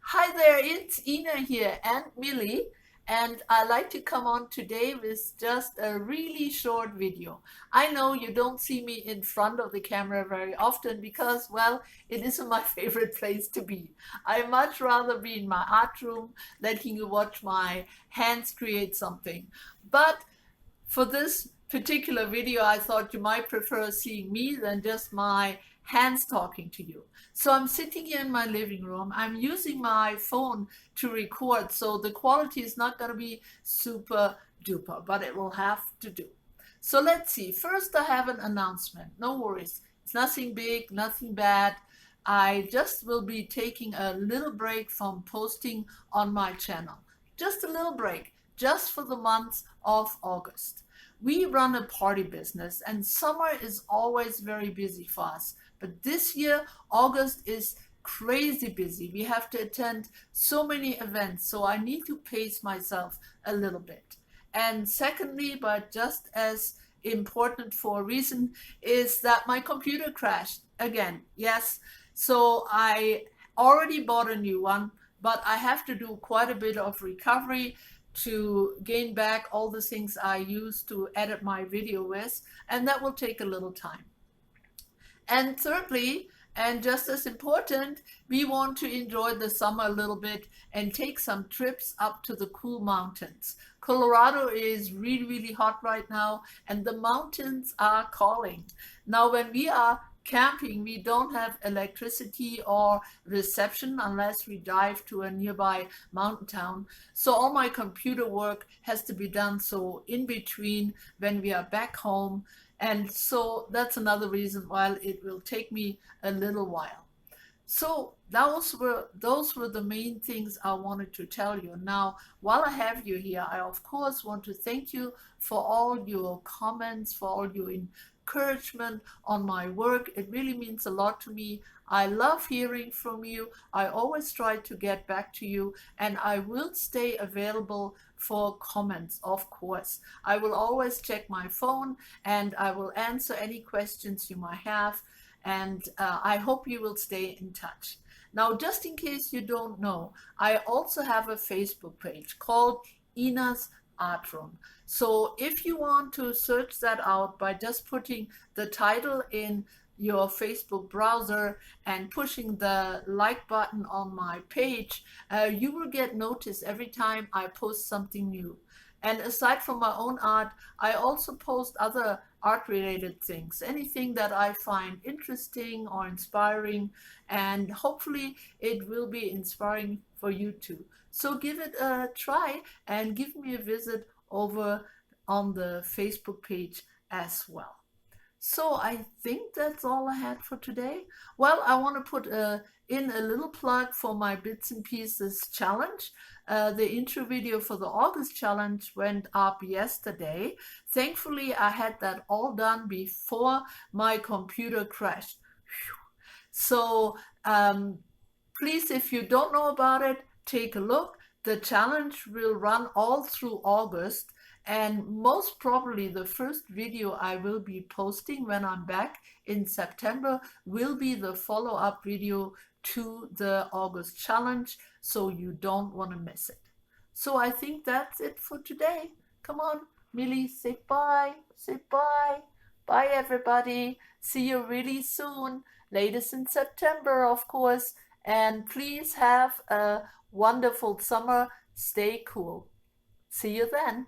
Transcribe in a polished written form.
Hi there, it's Ina here and Millie, and I like to come on today with just a really short video. I know you don't see me in front of the camera very often because, well, it isn't my favorite place to be. I much rather be in my art room, letting you watch my hands create something. But for this particular video, I thought you might prefer seeing me than just my hands talking to you. So I'm sitting here in my living room. I'm using my phone to record, so the quality is not going to be super duper, but it will have to do. So let's see. First, I have an announcement. No worries. It's nothing big, nothing bad. I just will be taking a little break from posting on my channel. Just a little break, just for the month of August. We run a party business and summer is always very busy for us. But this year, August is crazy busy. We have to attend so many events, so I need to pace myself a little bit. And secondly, but just as important for a reason, is that my computer crashed again. Yes, so I already bought a new one, but I have to do quite a bit of recovery to gain back all the things I used to edit my video with, and that will take a little time. And thirdly, and just as important, we want to enjoy the summer a little bit and take some trips up to the cool mountains. Colorado is really, really hot right now, and the mountains are calling. Now, when we are camping, we don't have electricity or reception unless we drive to a nearby mountain town. So all my computer work has to be done so in between when we are back home, and so that's another reason why it will take me a little while. So those were the main things I wanted to tell you. Now, while I have you here, I of course want to thank you for all your comments, for all your encouragement on my work. It really means a lot to me. I love hearing from you. I always try to get back to you, and I will stay available for comments, of course. I will always check my phone and I will answer any questions you might have. And I hope you will stay in touch. Now, just in case you don't know, I also have a Facebook page called Ina's Art Room. So if you want to search that out by just putting the title in your Facebook browser and pushing the like button on my page, you will get notice every time I post something new. And aside from my own art, I also post other art related things, anything that I find interesting or inspiring, and hopefully it will be inspiring for you too. So give it a try and give me a visit over on the Facebook page as well. So I think that's all I had for today. Well, I want to put in a little plug for my Bits and Pieces challenge. The intro video for the August challenge went up yesterday. Thankfully, I had that all done before my computer crashed. Phew. So please, if you don't know about it, take a look. The challenge will run all through August, and most probably the first video I will be posting when I'm back in September will be the follow-up video to the August challenge, so you don't want to miss it. So I think that's it for today. Come on, Millie, say bye. Say bye. Bye, everybody. See you really soon. Latest in September, of course. And please have a wonderful summer. Stay cool. See you then.